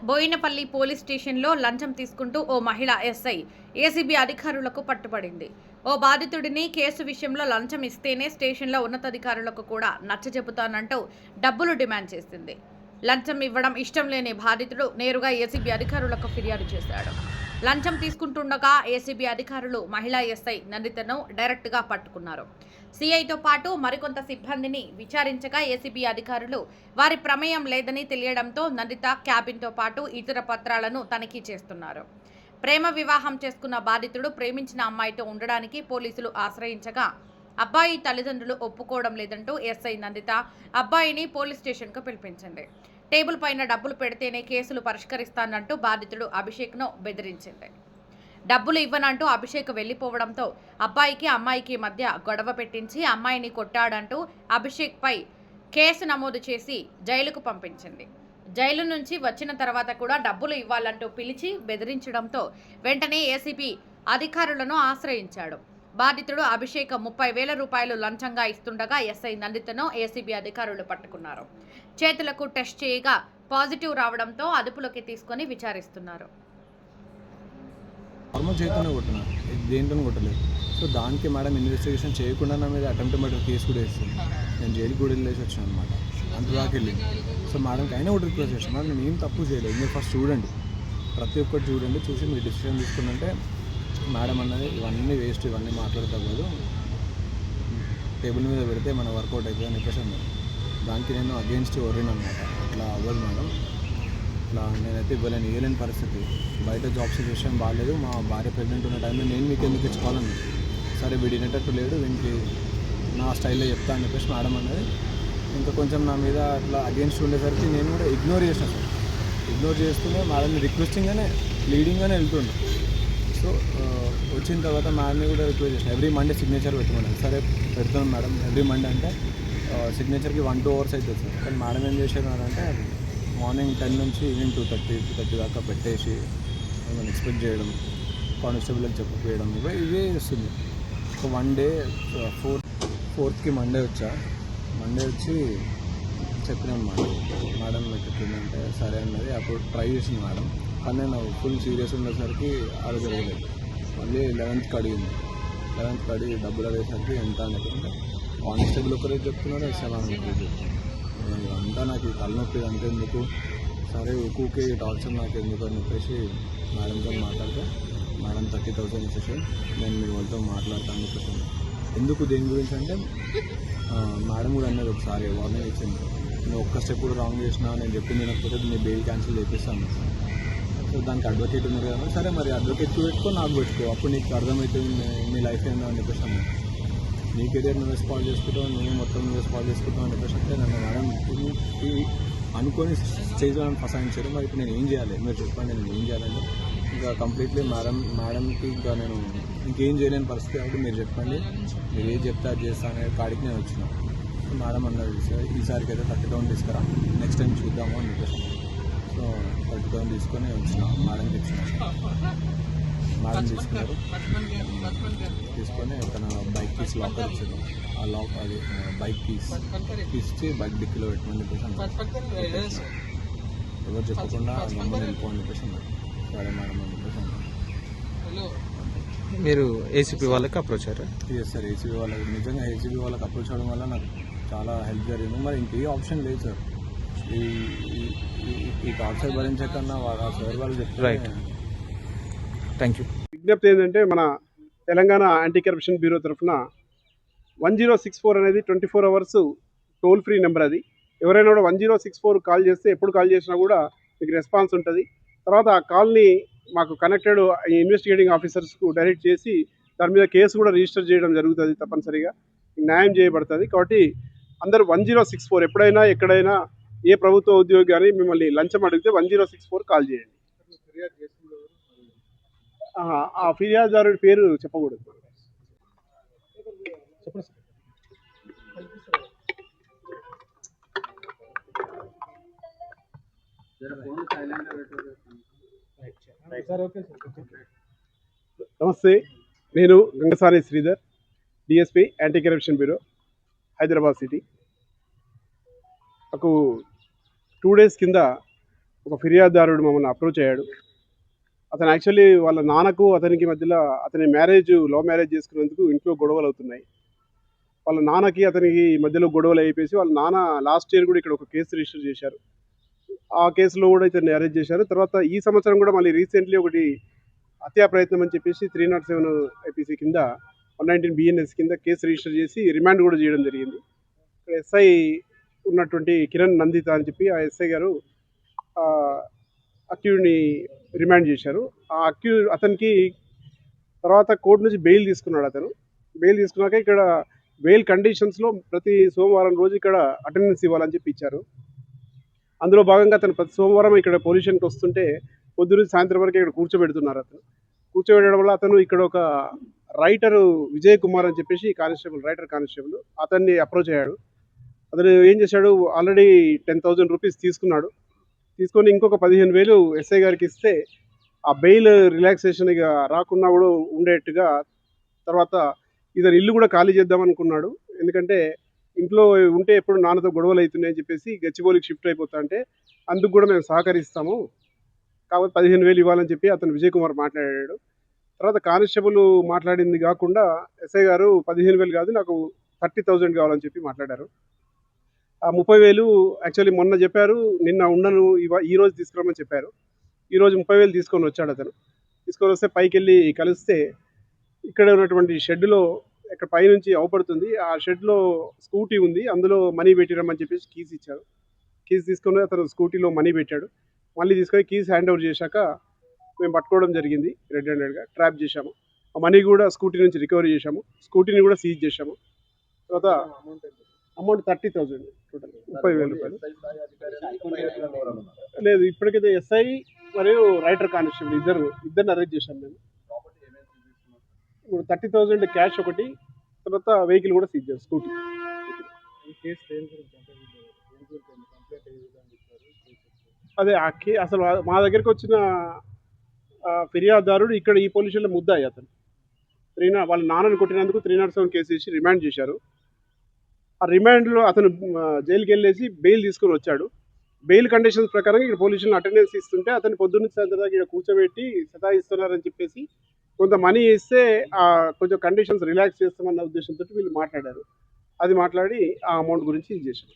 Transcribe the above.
Boinapalli police స్టేషన్లో లంచం తీసుకుంటూ ఓ మహిళ ఎస్ఐ ఏసీబీ అధికారులకు పట్టుబడింది. ఓ బాధితుడిని కేసు విషయంలో లంచం ఇస్తేనే స్టేషన్లో ఉన్నతాధికారులకు కూడా నచ్చజెపుతానంటూ డబ్బులు డిమాండ్ చేసింది. లంచం ఇవ్వడం ఇష్టం లేని బాధితుడు నేరుగా ఏసీబీ అధికారులకు ఫిర్యాదు చేశాడు. లంచం తీసుకుంటుండగా ఏసీబీ అధికారులు మహిళా ఎస్ఐ నందితను డైరెక్ట్గా పట్టుకున్నారు. సీఐతో పాటు మరికొంత సిబ్బందిని విచారించగా ఏసీబీ అధికారులు వారి ప్రమేయం లేదని తెలియడంతో నందిత క్యాబిన్తో పాటు ఇతర పత్రాలను తనిఖీ చేస్తున్నారు. ప్రేమ వివాహం చేసుకున్న బాధితుడు ప్రేమించిన అమ్మాయితో ఉండడానికి పోలీసులు ఆశ్రయించగా అబ్బాయి తల్లిదండ్రులు ఒప్పుకోవడం లేదంటూ ఎస్ఐ నందిత అబ్బాయిని పోలీస్ స్టేషన్కు పిలిపించింది. టేబుల్ పైన డబ్బులు పెడితేనే కేసులు పరిష్కరిస్తానంటూ బాధితుడు అభిషేక్ను బెదిరించింది. డబ్బులు ఇవ్వనంటూ అభిషేక్ వెళ్లిపోవడంతో అబ్బాయికి అమ్మాయికి మధ్య గొడవ పెట్టించి అమ్మాయిని కొట్టాడంటూ అభిషేక్ పై కేసు నమోదు చేసి జైలుకు పంపించింది. జైలు నుంచి వచ్చిన తర్వాత కూడా డబ్బులు ఇవ్వాలంటూ పిలిచి బెదిరించడంతో వెంటనే ఏసీబీ అధికారులను ఆశ్రయించాడు. బాధితుడు అభిషేక్ 30,000 రూపాయలు లంచంగా ఇస్తుండగా ఎస్ఐ నందితను ఏసీబీ అధికారులు పట్టుకున్నారు. చేతులకు టెస్ట్ చేయగా పాజిటివ్ రావడంతో అదుపులోకి తీసుకొని విచారిస్తున్నారు. నార్మల్ చేతనే కొట్టిన, దేంట్లో కొట్టలేదు. సో దానికి మేడం ఇన్వెస్టిగేషన్ చేయకుండా నా మీద అటెంప్ట్ మర్డర్ కేసు కూడా వేస్తుంది. నేను జైలుకి కూడా వెళ్ళేసి వచ్చాను అనమాట. అంతదాకా వెళ్ళింది. సో మేడంకి అయినా కూడా రిక్వెస్ట్ చేస్తాను, మేడం నేను ఏం తప్పు చేయలేదు, మీరు ఫస్ట్ చూడండి, ప్రతి ఒక్కటి చూడండి, చూసి మీరు డిసిషన్ తీసుకున్నంటే మేడం అన్నది ఇవన్నీ వేస్ట్, ఇవన్నీ మాట్లాడతగదు, టేబుల్ మీద పెడితే మన వర్కౌట్ అవుతుంది అని చెప్పేసి అన్నారు. దానికి నేను అగెయిన్స్ట్ వర్రిన్ అనమాట. అట్లా అవ్వదు మేడం, ఇట్లా నేనైతే ఇవ్వలేని పరిస్థితి, బయట జాబ్ సిచ్యువేషన్ బాగాలేదు, మా భార్య ప్రెగ్నెంట్ ఉన్న టైంలో నేను మీకు ఎందుకు ఇచ్చుకోవాలని, సరే విడినట్టు లేదు, వీనికి నా స్టైల్లో చెప్తా అని చెప్పేసి మేడం అన్నది. ఇంకా కొంచెం నా మీద అట్లా అగెయిన్స్ట్ ఉండేసరికి నేను కూడా ఇగ్నోర్ చేసిన సార్. ఇగ్నోర్ చేస్తూనే మేడంని రిక్వెస్టింగ్గానే లీడింగ్గానే వెళ్తుండే. సో వచ్చిన తర్వాత మేడంని కూడా రిక్వెస్ట్ చేసిన, ఎవ్రీ మండే సిగ్నేచర్ పెట్టమన్నాను. సరే పెడుతున్నాను మేడం, ఎవ్రీ మండే అంటే సిగ్నేచర్కి 1-2 అవర్స్ అవుతుంది సార్. కానీ మేడం ఏం చేశారంటే మార్నింగ్ 10 నుంచి ఈవినింగ్ 2:30 దాకా పెట్టేసి మనం ఎక్స్పెక్ట్ చేయడం, కానిస్టేబుల్కి చెప్పకపోయడం, ఇవే వస్తుంది. ఒక 1 డే 4th మండే వచ్చి చెప్పినాను మేడం పెట్టిందంటే సరే అన్నది. అప్పుడు ట్రై చేసింది మేడం, కానీ నేను ఫుల్ సీరియస్ ఉండేసరికి అది జరగలేదు. మళ్ళీ 11th అడిగింది. 11th అడిగి డబ్బులు అడిగేసరికి ఎంత అనుకుంటే కానిస్టేబుల్ ఒకరే చెప్తున్నారు, ఎస్ఎల్ఆర్ చెప్తున్నారు. అంతా నాకు ఈ తలనొప్పి అంతే ఎందుకు, సరే ఊకే టార్చర్ నాకు ఎందుకు అని చెప్పేసి మేడంతో మాట్లాడితే మేడం 30,000 ఇచ్చేసి నేను మీ వాళ్ళతో మాట్లాడతాను అని చెప్పేసి. ఎందుకు దేని గురించి అంటే మేడం కూడా అన్నది ఒకసారి వార్నింగ్ ఇచ్చింది, నేను ఒక్క స్టెప్ కూడా రాంగ్ చేసినా, నేను చెప్పింది వినకపోతే నీ బెయిల్ క్యాన్సిల్ చేపిస్తాను. సో దానికి అడ్వకేట్ ఉన్నారు కదా, సరే మరి అడ్వకేట్కి పెట్టుకో, నాకు పెట్టుకో, అప్పుడు నీకు అర్థమవుతుంది నీ లైఫ్ ఏందో అని చెప్పేసి అన్నాను. నీ కెరియర్ నువ్వే స్పాయిల్ చేసుకుంటావు, నువ్వు మొత్తం నువ్వే స్పాయిల్ చేసుకుంటావు అని చెప్పేసి అంటే నన్ను మేడం అనుకొని స్టేజ్లో నన్ను ఫసాయించారు. మరి ఇప్పుడు నేను ఏం చేయాలి మీరు చెప్పండి, నేను ఏం చేయాలని. ఇంకా కంప్లీట్లీ మేడంకి ఇంకా నేను ఇంకేం చేయలేని పరిస్థితి కాబట్టి మీరు చెప్పండి, మీరు ఏం చెప్తే అది చేస్తా అనే కాడికి నేను వచ్చిన. మేడం అన్నది ఈసారికి అయితే 30,000 తీసుకురా, నెక్స్ట్ టైం చూద్దాము అని చెప్పేసి. సో 30,000 తీసుకొని వచ్చిన, మేడంకి ఇచ్చిన. మేడం తీసుకొని తన బైక్ కీస్ లాకర్ ఇచ్చారు. ఆ లాక్ అది బైక్ కీస్ ఇచ్చి బైక్ డిక్కీలో పెట్టమని చెప్పేసి ఎవరు చెప్పకుండా మమ్మల్ని వెళ్ళిపోని చెప్పేసి సరే మేడం అని చెప్పేసి మీరు ఏసీపీ వాళ్ళకి అప్రోచ్ అయ్యారా? ఎస్ సార్, ఏసీబీ వాళ్ళకి నిజంగా ఏసీబీ వాళ్ళకి అప్రోచ్ అవ్వడం వల్ల నాకు చాలా హెల్ప్ జరిగింది. మరి ఇంకే ఆప్షన్ లేదు సార్, ఈ టార్చర్ భరించకన్నా సార్ వాళ్ళు చెప్తారు. Right, thank you. విజ్ఞప్తి ఏంటంటే మన తెలంగాణ యాంటీ కరప్షన్ బ్యూరో తరఫున 1064 అనేది 24 అవర్స్ టోల్ ఫ్రీ నెంబర్. అది ఎవరైనా కూడా 1064 కాల్ చేస్తే ఎప్పుడు కాల్ చేసినా కూడా మీకు రెస్పాన్స్ ఉంటుంది. తర్వాత ఆ కాల్ని మాకు కనెక్టెడ్ ఇన్వెస్టిగేటింగ్ ఆఫీసర్స్కు డైరెక్ట్ చేసి దాని మీద కేసు కూడా రిజిస్టర్ చేయడం జరుగుతుంది. తప్పనిసరిగా న్యాయం చేయబడుతుంది. కాబట్టి అందరూ 1064 ఎప్పుడైనా ఎక్కడైనా ఏ ప్రభుత్వ ఉద్యోగి కానీ మిమ్మల్ని లంచం అడిగితే 1064 కాల్ చేయండి. ఆ ఫిర్యాదుదారుడి పేరు చెప్పకూడదు. నమస్తే, నేను Gangasani Sridhar, DSP anti corruption bureau, Hyderabad city. నాకు 2 days కింద ఒక ఫిర్యాదుదారుడు మమ్మల్ని అప్రోచ్ అయ్యాడు. అతను యాక్చువల్లీ వాళ్ళ నాన్నకు అతనికి మధ్యలో అతని లవ్ మ్యారేజ్ చేసుకున్నందుకు ఇంట్లో గొడవలు అవుతున్నాయి. వాళ్ళ నాన్నకి అతనికి మధ్యలో గొడవలు అయిపోయేసి వాళ్ళ నాన్న లాస్ట్ ఇయర్ కూడా ఇక్కడ ఒక కేసు రిజిస్టర్ చేశారు. ఆ కేసులో కూడా ఇతన్ని అరెస్ట్ చేశారు. తర్వాత ఈ సంవత్సరం కూడా మళ్ళీ రీసెంట్లీ ఒకటి హత్యా ప్రయత్నం అని చెప్పేసి 307 ఐపీసీ కింద 119 బిఎన్ఎస్ కింద కేసు రిజిస్టర్ చేసి రిమాండ్ కూడా చేయడం జరిగింది. ఇక్కడ ఎస్ఐ ఉన్నటువంటి కిరణ్ నందిత అని చెప్పి ఆ ఎస్ఐ గారు అక్యూడ్ని రిమాండ్ చేశారు. ఆ అతనికి తర్వాత కోర్టు నుంచి బెయిల్ తీసుకున్నాడు. అతను బెయిల్ తీసుకున్నాక ఇక్కడ బెయిల్ కండిషన్స్లో ప్రతి సోమవారం రోజు ఇక్కడ అటెండెన్స్ ఇవ్వాలని చెప్పి ఇచ్చారు. అందులో భాగంగా అతను ప్రతి సోమవారం ఇక్కడ పోలీస్ స్టేషన్కి వస్తుంటే పొద్దున్న సాయంత్రం వరకు ఇక్కడ కూర్చోబెడుతున్నారు. అతను కూర్చోబెట్టడం వల్ల అతను ఇక్కడ ఒక రైటర్ విజయ్ కుమార్ అని చెప్పేసి రైటర్ కానిస్టేబుల్ అతన్ని అప్రోచ్ అయ్యాడు. అతను ఏం చేశాడు, ఆల్రెడీ 10,000 రూపీస్ తీసుకున్నాడు. తీసుకొని ఇంకొక 15,000 ఎస్ఐ గారికి ఇస్తే ఆ బెయిల్ రిలాక్సేషన్ ఇక రాకుండా కూడా ఉండేట్టుగా తర్వాత ఇతను ఇల్లు కూడా ఖాళీ చేద్దాం అనుకున్నాడు. ఎందుకంటే ఇంట్లో ఉంటే ఎప్పుడు నాన్నతో గొడవలు అవుతున్నాయని చెప్పేసి గచ్చిబౌలికి షిఫ్ట్ అయిపోతా అంటే అందుకు కూడా మేము సహకరిస్తాము, కాబట్టి 15,000 ఇవ్వాలని చెప్పి అతను విజయ్ కుమార్ మాట్లాడాడు. తర్వాత కానిస్టేబుల్ మాట్లాడింది కాకుండా ఎస్ఐ గారు 15,000 కాదు నాకు 30,000 కావాలని చెప్పి మాట్లాడారు. ఆ 30,000 యాక్చువల్లీ మొన్న చెప్పారు, నిన్న ఉండను ఈ రోజు తీసుకురామని చెప్పారు. ఈరోజు 30,000 తీసుకొని వచ్చాడు. అతను తీసుకొని వస్తే పైకి వెళ్ళి కలిస్తే ఇక్కడ ఉన్నటువంటి షెడ్లో ఇక్కడ పైనుంచి అవపడుతుంది, ఆ షెడ్లో స్కూటీ ఉంది, అందులో మనీ పెట్టిరమ్మని చెప్పేసి కీస్ ఇచ్చారు. కీస్ తీసుకొని అతను స్కూటీలో మనీ పెట్టాడు. మళ్ళీ తీసుకొని కీస్ హ్యాండ్ ఓవర్ చేశాక మేము పట్టుకోవడం జరిగింది. రెడ్ హ్యాండెడ్గా ట్రాప్ చేశాము. ఆ మనీ కూడా స్కూటీ నుంచి రికవరీ చేశాము. స్కూటీని కూడా సీజ్ చేశాము. తర్వాత అమౌంట్ 30,000 టోటల్ 30,000 రూపాయలు. లేదు, ఇప్పటికైతే ఎస్ఐ మరియు రైటర్ కానిస్టేబుల్ ఇద్దరిని అరెస్ట్ చేశాం మేము. ఇప్పుడు 30,000 క్యాష్ ఒకటి, తర్వాత వెహికల్ కూడా సీజ్ చేశాం స్కూటీ. అదే అసలు మా దగ్గరికి వచ్చిన ఫిర్యాదుదారుడు ఇక్కడ ఈ పోలీస్ స్టేషన్లో ముద్దాయి. అతను వాళ్ళ నాన్నని కొట్టినందుకు 307 కేసు వేసి రిమాండ్ చేశారు. ఆ రిమాండ్లో అతను జైలుకి వెళ్ళేసి బెయిల్ తీసుకొని వచ్చాడు. బెయిల్ కండిషన్స్ ప్రకారం ఇక్కడ పోలీస్ స్టేషన్లో అటెండెన్స్ ఇస్తుంటే అతను పొద్దున్న సాయంత్రం దాకా ఇక్కడ కూర్చోబెట్టి సతాయిస్తున్నారని చెప్పేసి కొంత మనీ ఇస్తే కొంచెం కండిషన్స్ రిలాక్స్ చేస్తామన్న ఉద్దేశంతో వీళ్ళు మాట్లాడారు. అది మాట్లాడి ఆ అమౌంట్ గురించి ఇది చేశారు.